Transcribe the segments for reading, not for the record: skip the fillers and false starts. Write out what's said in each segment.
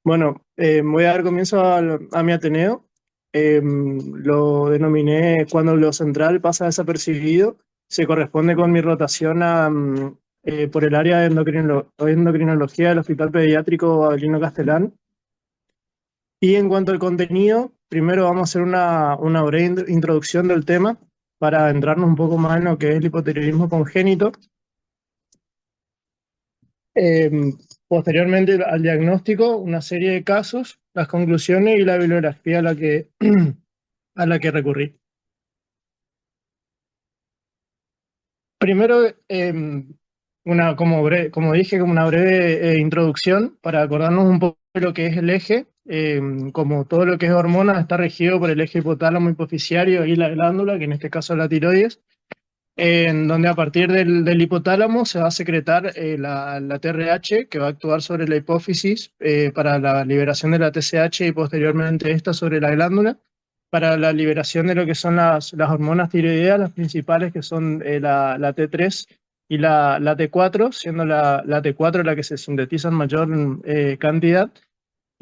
Bueno, voy a dar comienzo a mi Ateneo. Lo denominé cuando lo central pasa desapercibido. Se corresponde con mi rotación por el área de endocrinología del Hospital Pediátrico Avelino Castelán. Y en cuanto al contenido, primero vamos a hacer una breve introducción del tema para adentrarnos un poco más en lo que es el hipotiroidismo congénito. Eh, Posteriormente al diagnóstico, una serie de casos, las conclusiones y la bibliografía a la que recurrí. Primero, como dije, como una breve introducción para acordarnos un poco de lo que es el eje. Como todo lo que es hormonas está regido por el eje hipotálamo hipofisiario y la glándula, que en este caso es la tiroides, en donde a partir del hipotálamo se va a secretar la TRH, que va a actuar sobre la hipófisis para la liberación de la TSH y posteriormente esta sobre la glándula, para la liberación de lo que son las hormonas tiroideas, las principales que son la T3 y la T4, siendo la T4 la que se sintetiza en mayor cantidad.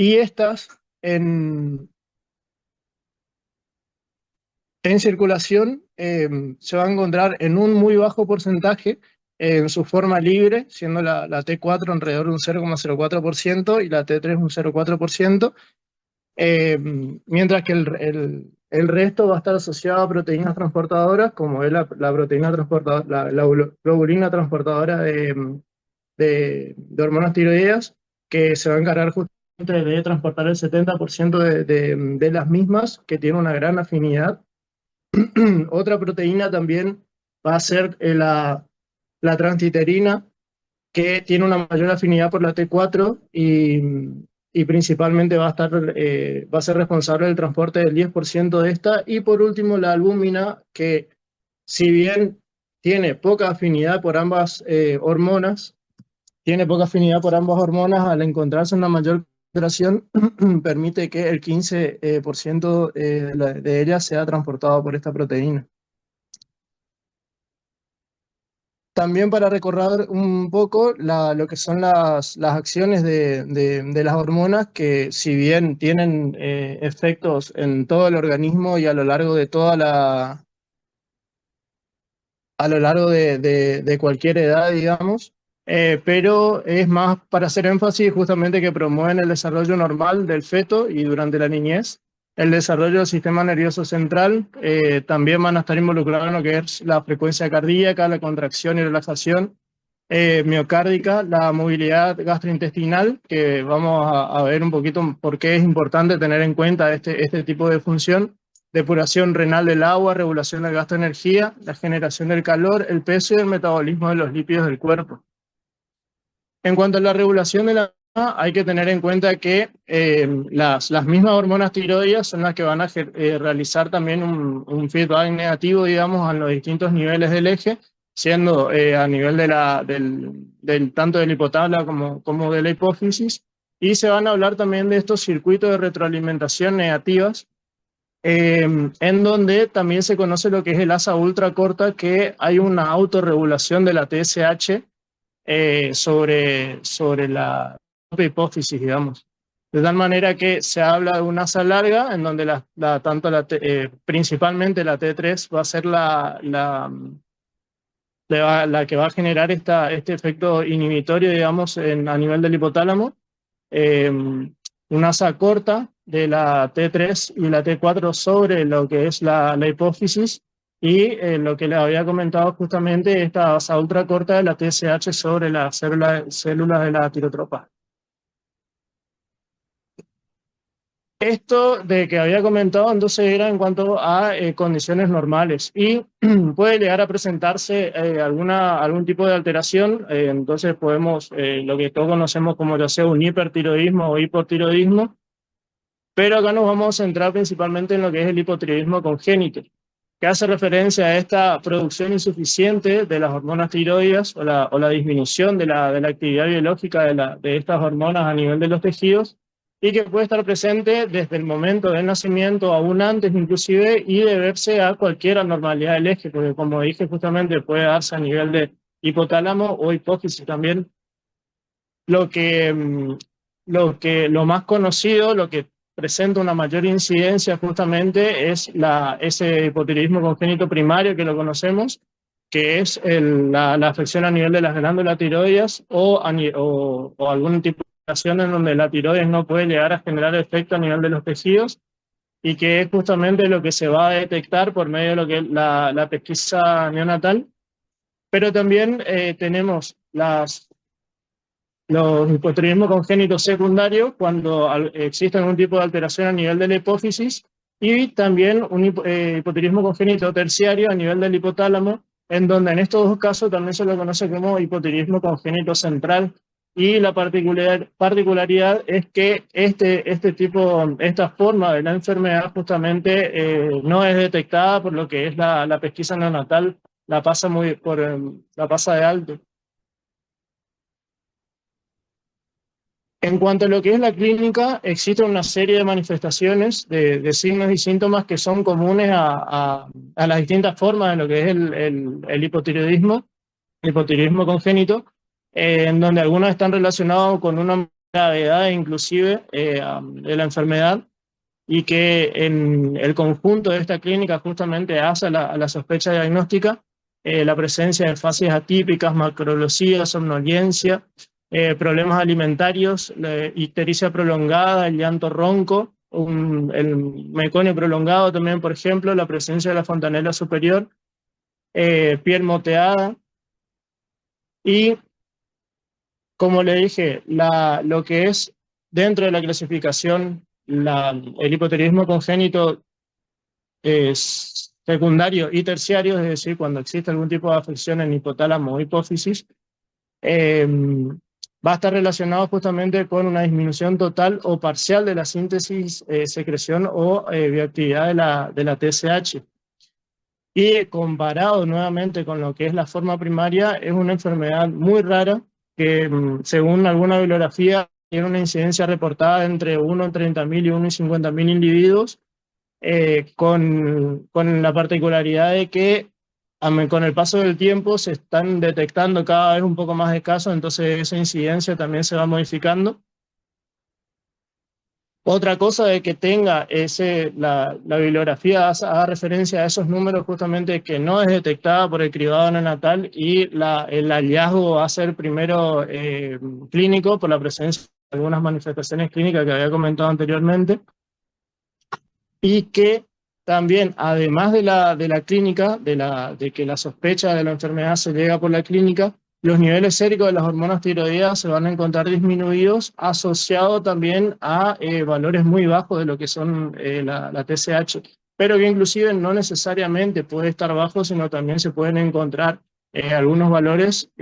Y estas en, En circulación se va a encontrar en un muy bajo porcentaje en su forma libre, siendo la T4 alrededor de un 0,04% y la T3 un 0,4%, mientras que el resto va a estar asociado a proteínas transportadoras, como es la proteína transportadora, la globulina transportadora de hormonas tiroideas, que se va a encargar justamente de transportar el 70% de las mismas, que tiene una gran afinidad. Otra proteína también va a ser la transtiterina, que tiene una mayor afinidad por la T4 y principalmente va a ser responsable del transporte del 10% de esta. Y por último, la albúmina, que si bien tiene poca afinidad por ambas hormonas, tiene poca afinidad por ambas hormonas, al encontrarse en una mayor concentración, permite que el 15% de ella sea transportado por esta proteína. También para recordar un poco lo que son las acciones de las hormonas, que si bien tienen efectos en todo el organismo y a lo largo de a lo largo de cualquier edad, digamos, pero es más para hacer énfasis justamente que promueven el desarrollo normal del feto y durante la niñez. El desarrollo del sistema nervioso central también van a estar involucrados en lo que es la frecuencia cardíaca, la contracción y relajación miocárdica, la movilidad gastrointestinal, que vamos a ver un poquito por qué es importante tener en cuenta este tipo de función, depuración renal del agua, regulación del gasto de energía, la generación del calor, el peso y el metabolismo de los lípidos del cuerpo. En cuanto a la regulación de la hay que tener en cuenta que las mismas hormonas tiroides son las que van a realizar también un feedback negativo, digamos, a los distintos niveles del eje, siendo a nivel tanto del hipotálamo como de la hipófisis, y se van a hablar también de estos circuitos de retroalimentación negativas, en donde también se conoce lo que es el asa ultracorta, que hay una autorregulación de la TSH sobre la propia hipófisis, digamos. De tal manera que se habla de una asa larga, en donde principalmente la T3 va a ser la que va a generar este efecto inhibitorio, digamos, a nivel del hipotálamo. Eh, una asa corta de la T3 y la T4 sobre lo que es la hipófisis, y lo que les había comentado justamente, esta asa ultracorta de la TSH sobre las células de la tirotropa. Esto de que había comentado entonces era en cuanto a condiciones normales, y puede llegar a presentarse algún tipo de alteración. Entonces podemos, lo que todos conocemos como ya sea un hipertiroidismo o hipotiroidismo, pero acá nos vamos a centrar principalmente en lo que es el hipotiroidismo congénito, que hace referencia a esta producción insuficiente de las hormonas tiroides o la disminución de la actividad biológica de estas hormonas a nivel de los tejidos, y que puede estar presente desde el momento del nacimiento, aún antes inclusive, y deberse a cualquier anormalidad del eje, porque como dije justamente puede darse a nivel de hipotálamo o hipófisis también. Lo que lo más conocido, lo que presenta una mayor incidencia justamente es ese hipotiroidismo congénito primario que lo conocemos, que es la afección a nivel de las glándulas tiroides o algún tipo de afección en donde la tiroides no puede llegar a generar efecto a nivel de los tejidos y que es justamente lo que se va a detectar por medio de lo que es la pesquisa neonatal. Pero también tenemos los hipotiroidismos congénitos secundarios cuando existe algún tipo de alteración a nivel de la hipófisis y también un hipotiroidismo congénito terciario a nivel del hipotálamo, en donde en estos dos casos también se lo conoce como hipotiroidismo congénito central. Y la particularidad es que esta forma de la enfermedad justamente no es detectada por lo que es la pesquisa neonatal, la pasa de alto. En cuanto a lo que es la clínica, existe una serie de manifestaciones de signos y síntomas que son comunes a las distintas formas de lo que es el hipotiroidismo congénito, en donde algunos están relacionados con una gravedad inclusive de la enfermedad y que en el conjunto de esta clínica justamente hace a la sospecha diagnóstica la presencia de fases atípicas, macrología, somnolencia, problemas alimentarios, ictericia prolongada, el llanto ronco, el meconio prolongado también, por ejemplo, la presencia de la fontanela superior, piel moteada y, como le dije, lo que es dentro de la clasificación, el hipotiroidismo congénito es secundario y terciario, es decir, cuando existe algún tipo de afección en hipotálamo o hipófisis, va a estar relacionado justamente con una disminución total o parcial de la síntesis, secreción o bioactividad de la TSH. Y comparado nuevamente con lo que es la forma primaria, es una enfermedad muy rara que, según alguna bibliografía, tiene una incidencia reportada entre 1 en 30.000 y 1 en 50.000 individuos, con la particularidad de que con el paso del tiempo se están detectando cada vez un poco más de casos, entonces esa incidencia también se va modificando. Otra cosa de que tenga la bibliografía haga referencia a esos números justamente que no es detectada por el cribado neonatal y el hallazgo va a ser primero clínico por la presencia de algunas manifestaciones clínicas que había comentado anteriormente y que también, además de la clínica, de que la sospecha de la enfermedad se llega por la clínica, los niveles séricos de las hormonas tiroideas se van a encontrar disminuidos, asociado también a valores muy bajos de lo que son la TSH, pero que inclusive no necesariamente puede estar bajo, sino también se pueden encontrar algunos valores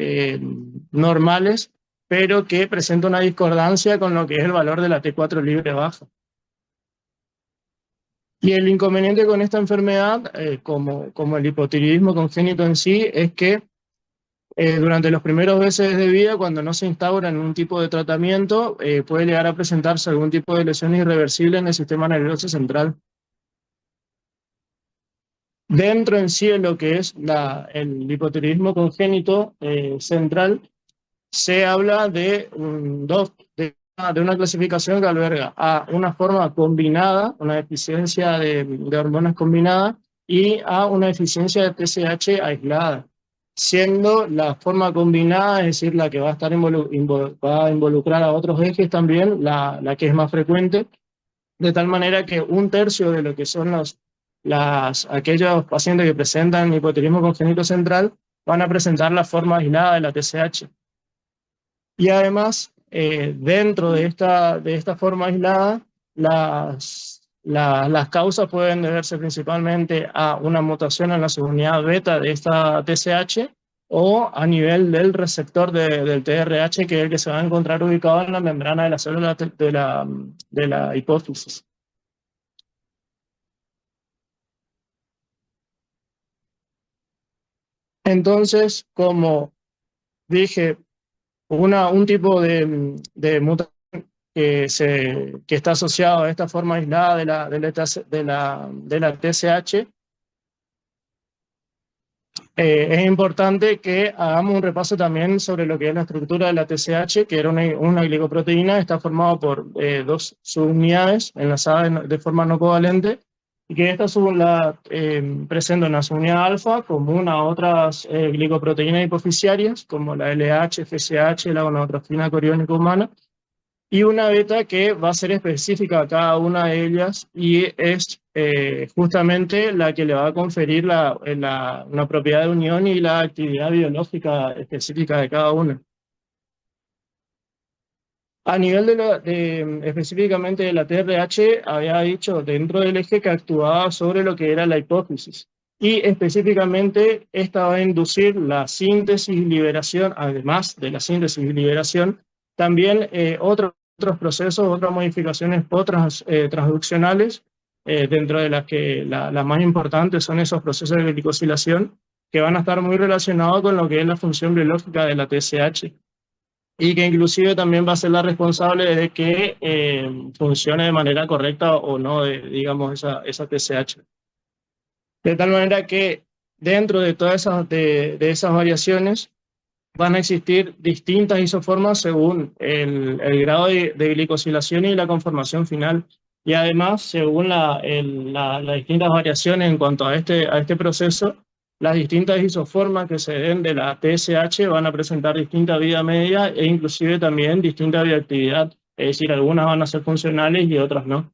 normales, pero que presentan una discordancia con lo que es el valor de la T4 libre baja. Y el inconveniente con esta enfermedad, como el hipotiroidismo congénito en sí, es que durante los primeros meses de vida, cuando no se instaura en un tipo de tratamiento, puede llegar a presentarse algún tipo de lesión irreversible en el sistema nervioso central. Dentro en sí de lo que es el hipotiroidismo congénito central, se habla de una clasificación que alberga a una forma combinada, una deficiencia de hormonas combinadas, y a una deficiencia de TSH aislada, siendo la forma combinada, es decir, la que va a estar va a involucrar a otros ejes también, la que es más frecuente, de tal manera que un tercio de lo que son aquellos pacientes que presentan hipotiroidismo congénito central van a presentar la forma aislada de la TSH. Y además, dentro de esta forma aislada, las causas pueden deberse principalmente a una mutación en la subunidad beta de esta TSH o a nivel del receptor del TRH, que es el que se va a encontrar ubicado en la membrana de la célula de la hipófisis. Entonces, como dije, un tipo de mutación que está asociado a esta forma aislada de la TSH Es importante que hagamos un repaso también sobre lo que es la estructura de la TSH, que era una glicoproteína, está formado por dos subunidades enlazadas de forma no covalente, y que esta presenta una subunidad alfa común a otras glicoproteínas hipoficiarias, como la LH, FSH, la gonadotrofina coriónica humana, y una beta que va a ser específica a cada una de ellas y es justamente la que le va a conferir una propiedad de unión y la actividad biológica específica de cada una. A nivel específicamente de la TRH, había dicho dentro del eje que actuaba sobre lo que era la hipófisis. Y específicamente esta va a inducir la síntesis y liberación, además de la síntesis y liberación, también otros procesos, otras modificaciones otras transduccionales, dentro de las que las más importantes son esos procesos de glicosilación, que van a estar muy relacionados con lo que es la función biológica de la TSH y que inclusive también va a ser la responsable de que funcione de manera correcta o no, digamos, esa TSH. De tal manera que dentro de todas de esas variaciones van a existir distintas isoformas según el grado de glicosilación y la conformación final. Y además, según las distintas variaciones en cuanto a este proceso, las distintas isoformas que se den de la TSH van a presentar distinta vida media e inclusive también distinta bioactividad. Es decir, algunas van a ser funcionales y otras no.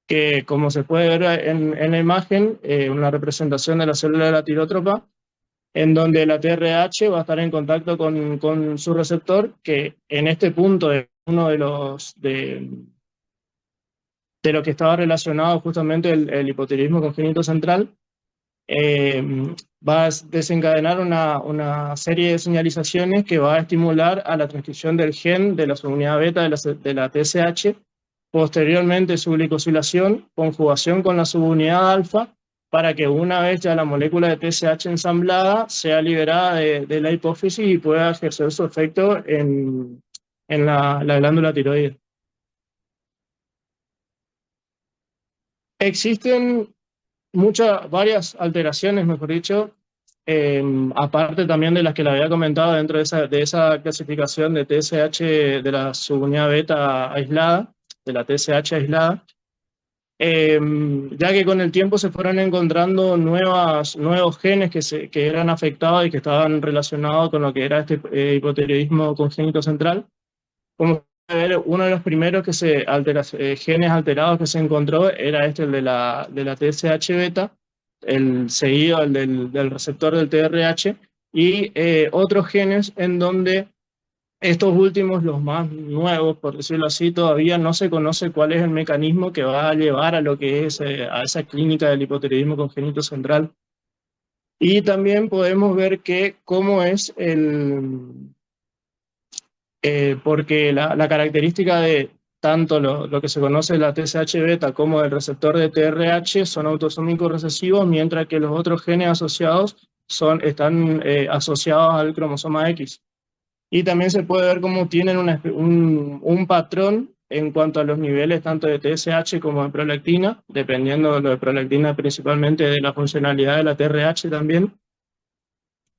Que como se puede ver en la imagen, una representación de la célula de la tirótropa, en donde la TRH va a estar en contacto con su receptor, que en este punto es uno de lo que estaba relacionado justamente el hipotiroidismo congénito central. eh, Va a desencadenar una serie de señalizaciones que va a estimular a la transcripción del gen de la subunidad beta de la TSH, posteriormente su glicosilación, conjugación con la subunidad alfa, para que una vez ya la molécula de TSH ensamblada sea liberada de la hipófisis y pueda ejercer su efecto en la glándula tiroides. Existen varias alteraciones, mejor dicho, aparte también de las que le había comentado dentro de esa clasificación de TSH de la subunidad beta aislada, de la TSH aislada, ya que con el tiempo se fueron encontrando nuevos genes que eran afectados y que estaban relacionados con lo que era este hipotiroidismo congénito central. Como ver, uno de los primeros genes alterados que se encontró era el de la TSH beta, el seguido del receptor del TRH, y otros genes en donde estos últimos, los más nuevos, por decirlo así, todavía no se conoce cuál es el mecanismo que va a llevar a lo que es a esa clínica del hipotiroidismo congénito central. Y también podemos ver que cómo es porque la característica de tanto lo que se conoce de la TSH beta como del receptor de TRH son autosómicos recesivos, mientras que los otros genes asociados están asociados al cromosoma X. Y también se puede ver cómo tienen un patrón en cuanto a los niveles tanto de TSH como de prolactina, dependiendo de lo de prolactina principalmente de la funcionalidad de la TRH también.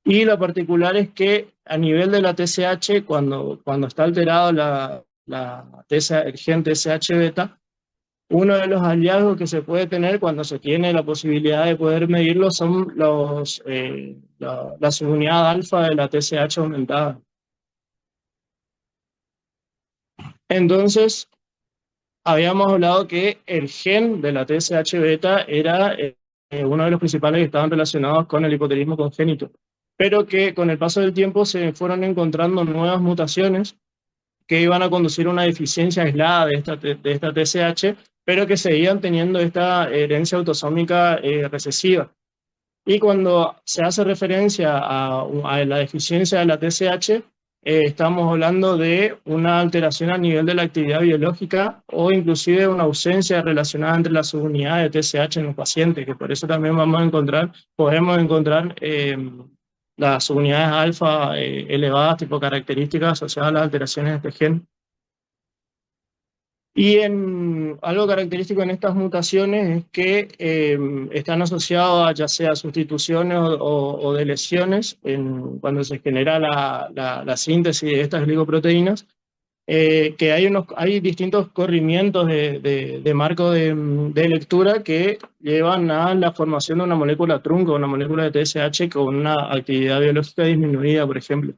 Y lo particular es que a nivel de la TSH, cuando está alterado el gen TSH beta, uno de los hallazgos que se puede tener cuando se tiene la posibilidad de poder medirlo son la subunidad alfa de la TSH aumentada. Entonces, habíamos hablado que el gen de la TSH beta era uno de los principales que estaban relacionados con el hipotiroidismo congénito, pero que con el paso del tiempo se fueron encontrando nuevas mutaciones que iban a conducir a una deficiencia aislada de esta TSH, pero que seguían teniendo esta herencia autosómica recesiva. Y cuando se hace referencia a la deficiencia de la TSH, estamos hablando de una alteración a nivel de la actividad biológica o inclusive una ausencia relacionada entre las subunidades de TSH en los pacientes, que por eso también podemos encontrar las subunidades alfa elevadas, tipo características asociadas a las alteraciones de este gen. Y algo característico en estas mutaciones es que están asociadas a ya sea sustituciones o de lesiones cuando se genera la síntesis de estas glicoproteínas, que hay distintos corrimientos de marco de lectura que llevan a la formación de una molécula trunco, una molécula de TSH con una actividad biológica disminuida, por ejemplo.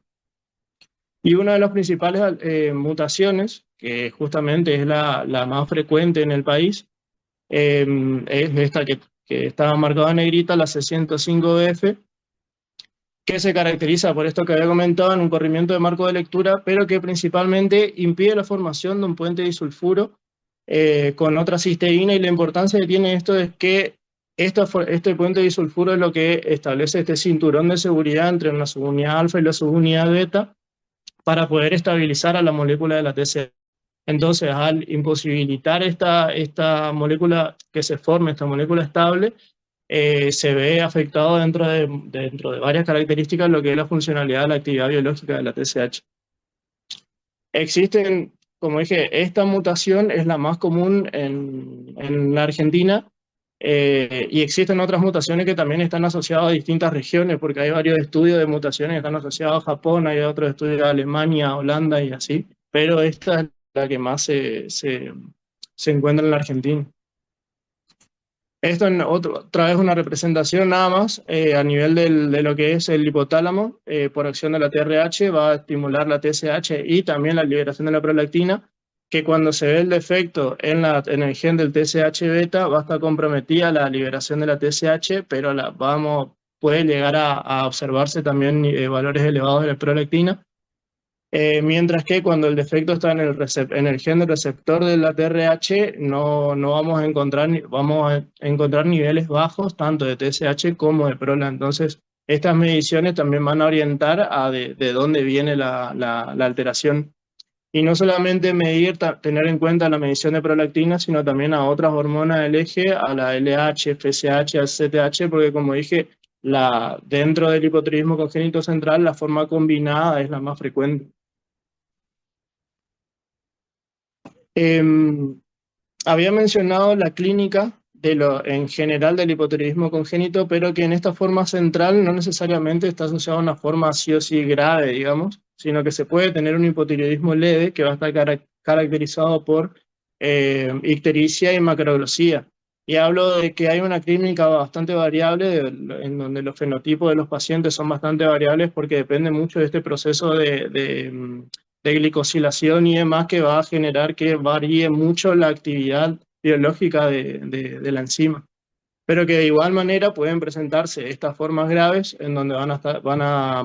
Y una de las principales mutaciones, que justamente es la más frecuente en el país, es esta que está marcada en negrita, la C105F, que se caracteriza por esto que había comentado en un corrimiento de marco de lectura, pero que principalmente impide la formación de un puente disulfuro con otra cisteína, y la importancia que tiene esto es que este puente disulfuro es lo que establece este cinturón de seguridad entre una subunidad alfa y la subunidad beta para poder estabilizar a la molécula de la TCA. Entonces, al imposibilitar esta molécula que se forme, esta molécula estable, se ve afectado dentro de varias características lo que es la funcionalidad de la actividad biológica de la TSH. Existen, como dije, esta mutación es la más común en la Argentina, y existen otras mutaciones que también están asociadas a distintas regiones, porque hay varios estudios de mutaciones que están asociados a Japón, hay otros estudios a Alemania, Holanda y así, pero esta es la que más se encuentra en la Argentina. Esto otra vez una representación nada más a nivel de lo que es el hipotálamo, por acción de la TRH, va a estimular la TSH y también la liberación de la prolactina, que cuando se ve el defecto en el gen del TSH beta va a estar comprometida la liberación de la TSH, pero puede llegar a observarse también valores elevados de la prolactina. Mientras que cuando el defecto está en el gen del receptor de la TRH, no vamos vamos a encontrar niveles bajos tanto de TSH como de prola. Entonces, estas mediciones también van a orientar a de dónde viene la alteración. Y no solamente tener en cuenta la medición de prolactina, sino también a otras hormonas del eje, a la LH, FSH, al CTH, porque como dije, dentro del hipotiroidismo congénito central, la forma combinada es la más frecuente. Había mencionado la clínica en general del hipotiroidismo congénito, pero que en esta forma central no necesariamente está asociada a una forma sí o sí grave, digamos, sino que se puede tener un hipotiroidismo leve que va a estar caracterizado por ictericia y macroglosía. Y hablo de que hay una clínica bastante variable, en donde los fenotipos de los pacientes son bastante variables porque depende mucho de este proceso de glicosilación y demás, que va a generar que varíe mucho la actividad biológica de la enzima. Pero que de igual manera pueden presentarse estas formas graves en donde van a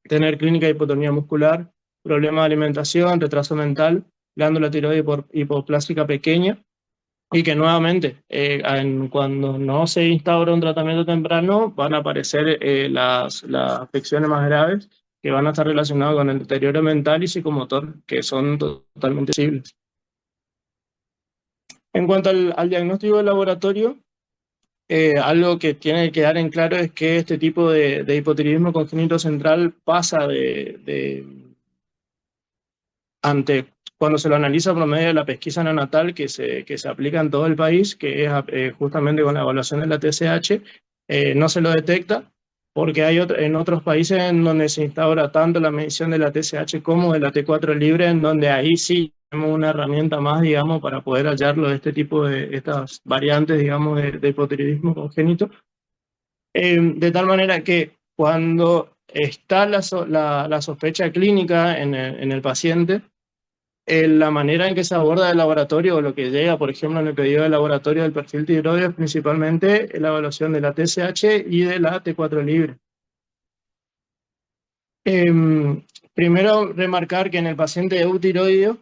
tener clínica de hipotonía muscular, problemas de alimentación, retraso mental, glándula tiroide hipoplástica pequeña, y que nuevamente, cuando no se instaura un tratamiento temprano, van a aparecer las afecciones más graves, que van a estar relacionadas con el deterioro mental y psicomotor, que son totalmente visibles. En cuanto al diagnóstico de laboratorio, algo que tiene que quedar en claro es que este tipo de hipotiroidismo congénito central pasa cuando se lo analiza por medio de la pesquisa neonatal que se aplica en todo el país, que es justamente con la evaluación de la TSH, no se lo detecta, porque hay en otros países en donde se instaura tanto la medición de la TSH como de la T4 libre, en donde ahí sí tenemos una herramienta más, digamos, para poder hallarlo de este tipo estas variantes, digamos, de hipotiroidismo congénito. De tal manera que cuando está la sospecha clínica en el paciente, la manera en que se aborda el laboratorio, o lo que llega, por ejemplo, en el pedido de laboratorio del perfil tiroideo, es principalmente la evaluación de la TSH y de la T4 libre. Primero, remarcar que en el paciente eutiroideo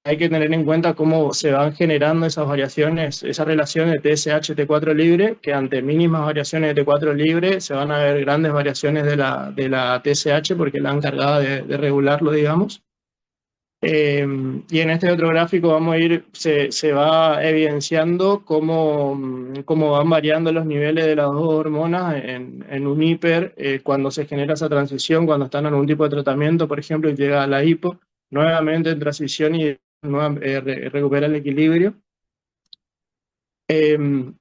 hay que tener en cuenta cómo se van generando esas variaciones, esa relación de TSH-T4 libre, que ante mínimas variaciones de T4 libre se van a ver grandes variaciones de la TSH, porque la encargada de regularlo, digamos. Y en este otro gráfico se va evidenciando cómo van variando los niveles de las dos hormonas en un hiper, cuando se genera esa transición, cuando están en algún tipo de tratamiento, por ejemplo, y llega a la hipo, nuevamente en transición y recupera el equilibrio. Em,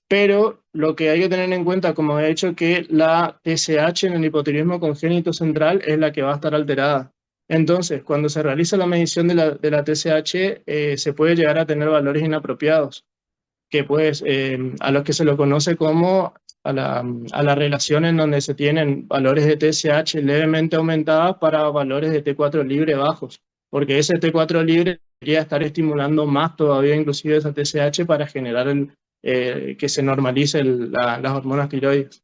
pero lo que hay que tener en cuenta, como he dicho, que la TSH en el hipotiroidismo congénito central es la que va a estar alterada. Entonces, cuando se realiza la medición de la TSH, se puede llegar a tener valores inapropiados, que pues a los que se lo conoce como a la relación en donde se tienen valores de TSH levemente aumentadas para valores de T4 libre bajos, porque ese T4 libre debería estar estimulando más todavía inclusive esa TSH para generar que se normalice las hormonas tiroides.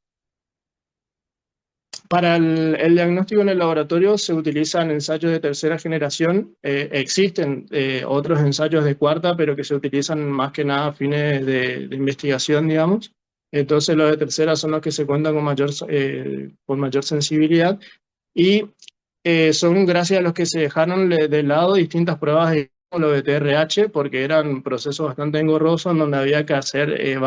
Para el diagnóstico en el laboratorio se utilizan ensayos de tercera generación. Existen otros ensayos de cuarta, pero que se utilizan más que nada a fines de investigación, digamos. Entonces los de tercera son los que se cuentan con mayor sensibilidad y son gracias a los que se dejaron de lado distintas pruebas de lo de TRH, porque eran procesos bastante engorrosos en donde había que hacer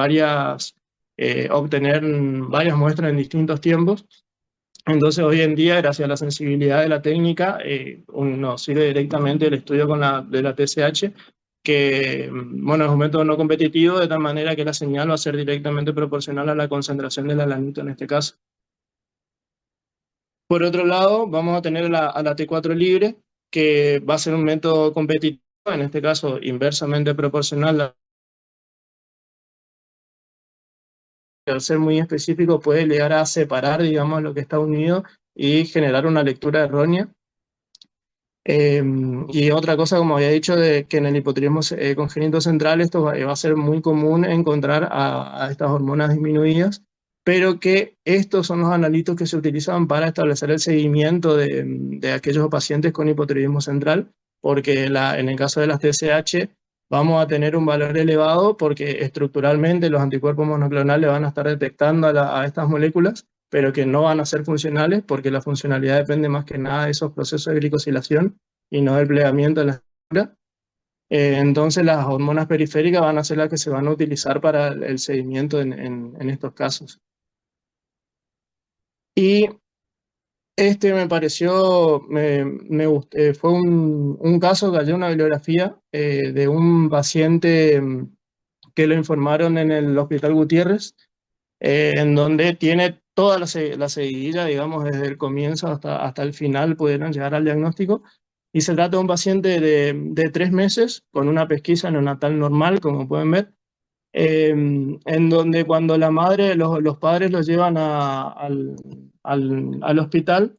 obtener varias muestras en distintos tiempos. Entonces, hoy en día, gracias a la sensibilidad de la técnica, uno sirve directamente el estudio de la TSH, que, bueno, es un método no competitivo, de tal manera que la señal va a ser directamente proporcional a la concentración del alanito en este caso. Por otro lado, vamos a tener a la T4 libre, que va a ser un método competitivo, en este caso inversamente proporcional. Al ser muy específico puede llegar a separar, digamos, lo que está unido y generar una lectura errónea. Y otra cosa, como había dicho, de que en el hipotiroidismo congénito central esto va a ser muy común encontrar a estas hormonas disminuidas, pero que estos son los analitos que se utilizan para establecer el seguimiento de aquellos pacientes con hipotiroidismo central, porque en el caso de las TSH vamos a tener un valor elevado porque estructuralmente los anticuerpos monoclonales van a estar detectando a estas moléculas, pero que no van a ser funcionales porque la funcionalidad depende más que nada de esos procesos de glicosilación y no del plegamiento de la estructura. Entonces las hormonas periféricas van a ser las que se van a utilizar para el seguimiento en estos casos. Y este me pareció, fue un caso que hallé una bibliografía de un paciente que lo informaron en el Hospital Gutiérrez, en donde tiene toda la seguidilla, digamos, desde el comienzo hasta el final pudieron llegar al diagnóstico. Y se trata de un paciente de 3 meses con una pesquisa neonatal normal, como pueden ver, en donde cuando la madre, los padres los llevan al hospital,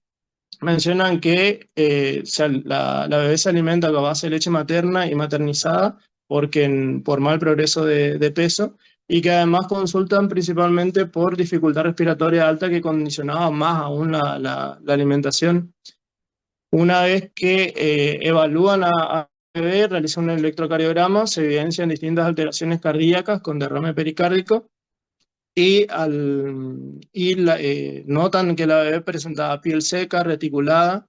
mencionan que la bebé se alimenta a base de leche materna y maternizada por mal progreso de peso y que además consultan principalmente por dificultad respiratoria alta que condicionaba más aún la alimentación. Una vez que evalúan a bebé, realizan un electrocardiograma, se evidencian distintas alteraciones cardíacas con derrame pericárdico y notan que la bebé presentaba piel seca, reticulada,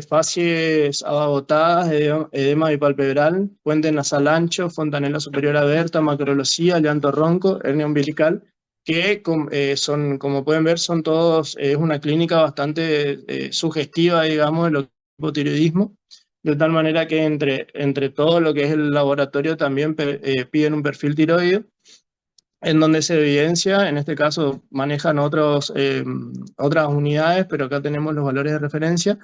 facies abagotadas, edema bipalpebral, puente nasal ancho, fontanela superior abierta, macrolosía, llanto ronco, hernia umbilical, que son, como pueden ver, son todos, es una clínica bastante sugestiva, digamos, de lo que es el hipotiroidismo, de tal manera que entre todo lo que es el laboratorio también piden un perfil tiroideo, en donde se evidencia, en este caso manejan otras unidades, pero acá tenemos los valores de referencia,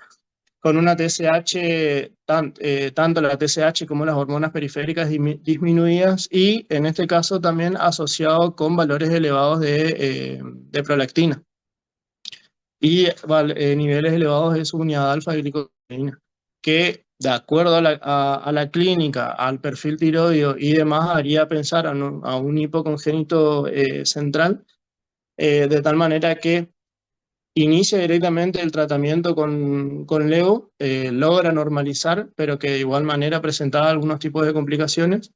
con una TSH, tanto la TSH como las hormonas periféricas disminuidas y en este caso también asociado con valores elevados de prolactina y niveles elevados de subunidad alfa de glicoproteína, que de acuerdo a la clínica, al perfil tiroideo y demás, haría pensar a un hipocongénito central, de tal manera que inicia directamente el tratamiento con Levo, logra normalizar, pero que de igual manera presentaba algunos tipos de complicaciones.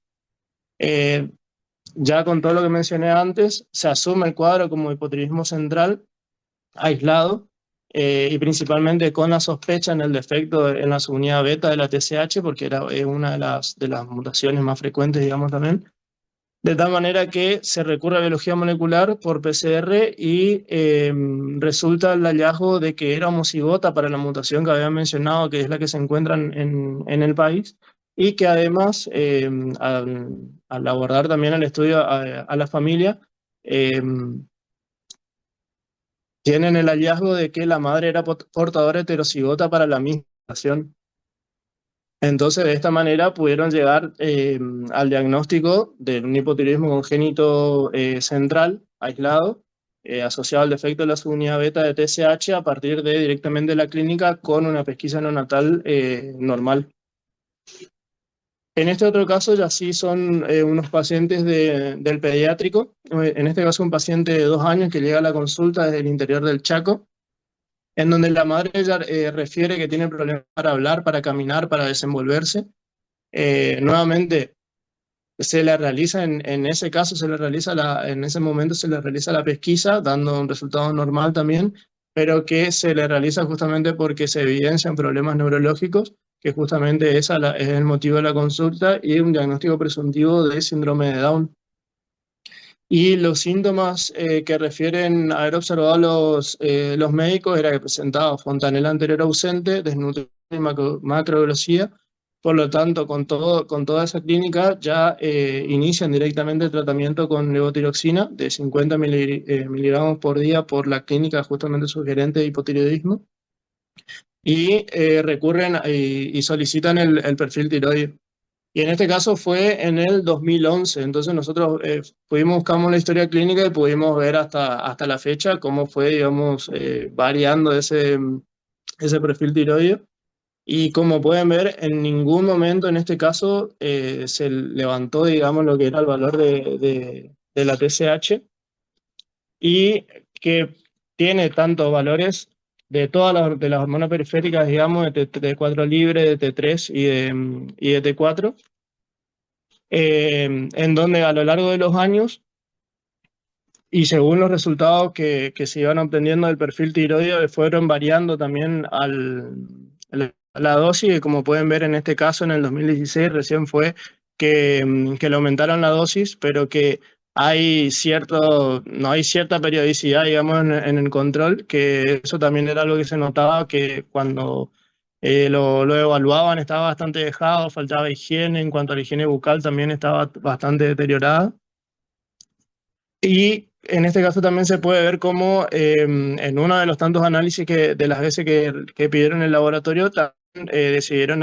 Ya con todo lo que mencioné antes, se asume el cuadro como hipotiroidismo central, aislado, y principalmente con la sospecha en el defecto en la subunidad beta de la TSH, porque era una de las mutaciones más frecuentes, digamos, también. De tal manera que se recurre a biología molecular por PCR y resulta el hallazgo de que era homocigota para la mutación que había mencionado, que es la que se encuentra en el país, y que además, al abordar también el estudio a la familia, eh, tienen el hallazgo de que la madre era portadora heterocigota para la misma mutación. Entonces, de esta manera pudieron llegar al diagnóstico de un hipotiroidismo congénito central, aislado, asociado al defecto de la subunidad beta de TSH a partir de directamente la clínica con una pesquisa neonatal normal. En este otro caso ya sí son unos pacientes del pediátrico, en este caso un paciente de 2 años que llega a la consulta desde el interior del Chaco, en donde la madre ya refiere que tiene problemas para hablar, para caminar, para desenvolverse. Nuevamente se le realiza, en ese caso se le realiza en ese momento se le realiza la pesquisa, dando un resultado normal también, pero que se le realiza justamente porque se evidencian problemas neurológicos, que justamente es el motivo de la consulta y un diagnóstico presuntivo de síndrome de Down. Y los síntomas que refieren a haber observado los médicos era que presentaba fontanela anterior ausente, desnutrición y macroglosía. Por lo tanto, con toda esa clínica ya inician directamente el tratamiento con levotiroxina de 50 miligramos por día por la clínica justamente sugerente de hipotiroidismo y recurren y solicitan el perfil tiroideo. Y en este caso fue en el 2011. Entonces nosotros pudimos buscar la historia clínica y pudimos ver hasta la fecha cómo fue, digamos, variando ese perfil tiroideo. Y como pueden ver, en ningún momento en este caso se levantó, digamos, lo que era el valor de la TSH y que tiene tantos valores de todas de las hormonas periféricas, digamos, de T4 libre, de T3 y de T4, en donde a lo largo de los años y según los resultados que se iban obteniendo del perfil tiroideo, fueron variando también la dosis, y como pueden ver en este caso, en el 2016 recién fue que le aumentaron la dosis, pero que no hay cierta periodicidad, digamos, en el control, que eso también era algo que se notaba, que cuando lo evaluaban estaba bastante dejado, faltaba higiene, en cuanto a la higiene bucal también estaba bastante deteriorada. Y en este caso también se puede ver cómo en uno de los tantos análisis de las veces que pidieron el laboratorio, también decidieron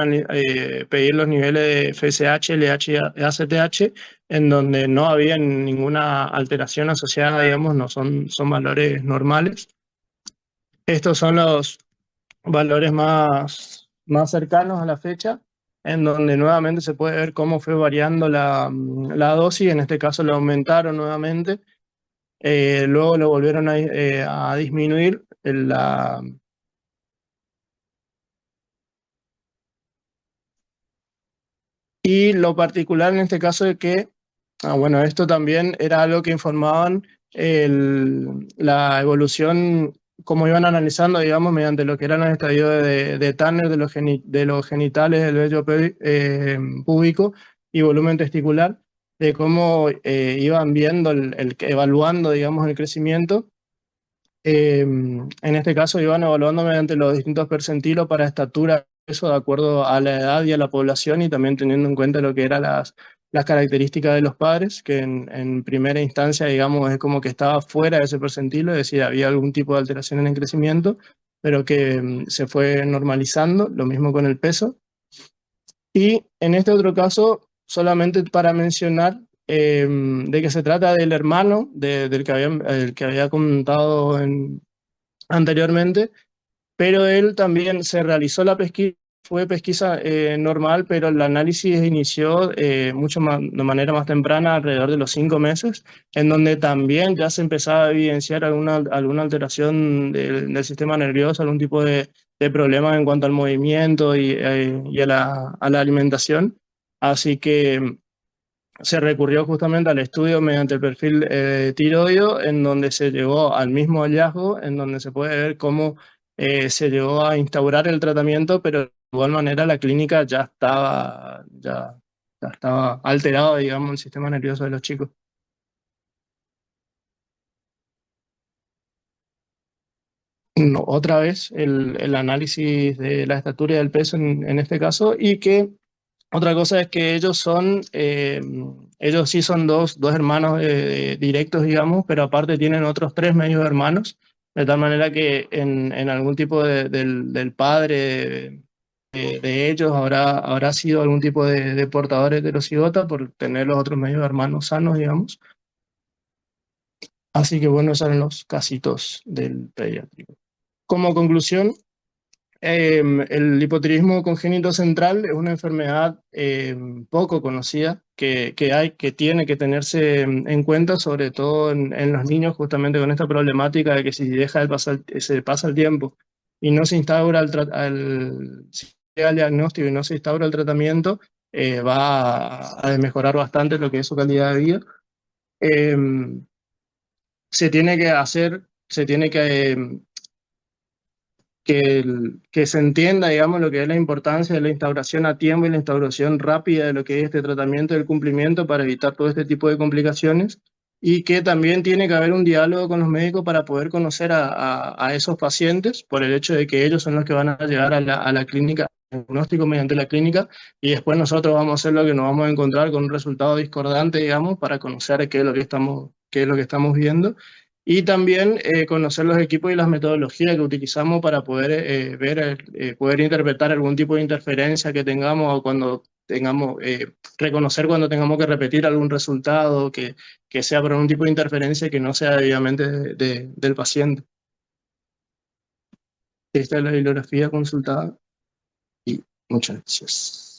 pedir los niveles de FSH, LH y ACTH, en donde no había ninguna alteración asociada, digamos, no son valores normales. Estos son los valores más cercanos a la fecha, en donde nuevamente se puede ver cómo fue variando la dosis, en este caso la aumentaron nuevamente. Luego lo volvieron a disminuir. Y lo particular en este caso es que, bueno, esto también era algo que informaban la evolución, cómo iban analizando, digamos, mediante lo que eran los estadios de Tanner de los genitales del vello púbico y volumen testicular, de cómo iban viendo, evaluando, digamos, el crecimiento. En este caso iban evaluando mediante los distintos percentilos para estatura, eso de acuerdo a la edad y a la población y también teniendo en cuenta lo que eran las características de los padres, que en primera instancia, digamos, es como que estaba fuera de ese percentilo, es decir, había algún tipo de alteración en el crecimiento, pero que se fue normalizando, lo mismo con el peso. Y en este otro caso, solamente para mencionar de que se trata del hermano el que había contado anteriormente, pero él también se realizó la pesquisa, fue pesquisa normal, pero el análisis inició mucho más, de manera más temprana, alrededor de los 5 meses, en donde también ya se empezaba a evidenciar alguna alteración del sistema nervioso, algún tipo de problemas en cuanto al movimiento y a la alimentación. Así que se recurrió justamente al estudio mediante el perfil tiroideo, en donde se llegó al mismo hallazgo, en donde se puede ver cómo se llegó a instaurar el tratamiento, pero de igual manera la clínica ya estaba, ya Estaba alterado, digamos, el sistema nervioso de los chicos. No, otra vez el análisis de la estatura y del peso en este caso, y que otra cosa es que ellos sí son dos hermanos directos, digamos, pero aparte tienen otros tres medios hermanos, de tal manera que en algún tipo del padre de ellos habrá sido algún tipo de portador heterocigota por tener los otros medios hermanos sanos, digamos. Así que bueno, esos eran los casitos del pediátrico. Como conclusión, el hipotiroidismo congénito central es una enfermedad poco conocida que tiene que tenerse en cuenta, sobre todo en los niños, justamente con esta problemática de que si se pasa el tiempo y no se instaura si llega el diagnóstico y no se instaura el tratamiento, va a mejorar bastante lo que es su calidad de vida. Em, se tiene que se entienda, digamos, lo que es la importancia de la instauración a tiempo y la instauración rápida de lo que es este tratamiento del cumplimiento para evitar todo este tipo de complicaciones, y que también tiene que haber un diálogo con los médicos para poder conocer a esos pacientes por el hecho de que ellos son los que van a llegar a la clínica, diagnóstico mediante la clínica, y después nosotros vamos a hacer lo que nos vamos a encontrar con un resultado discordante, digamos, para conocer qué es lo que estamos viendo, y también conocer los equipos y las metodologías que utilizamos para poder poder interpretar algún tipo de interferencia que tengamos, o cuando tengamos, reconocer cuando tengamos que repetir algún resultado que sea por un tipo de interferencia que no sea debidamente del paciente. Esta es la bibliografía consultada y muchas gracias.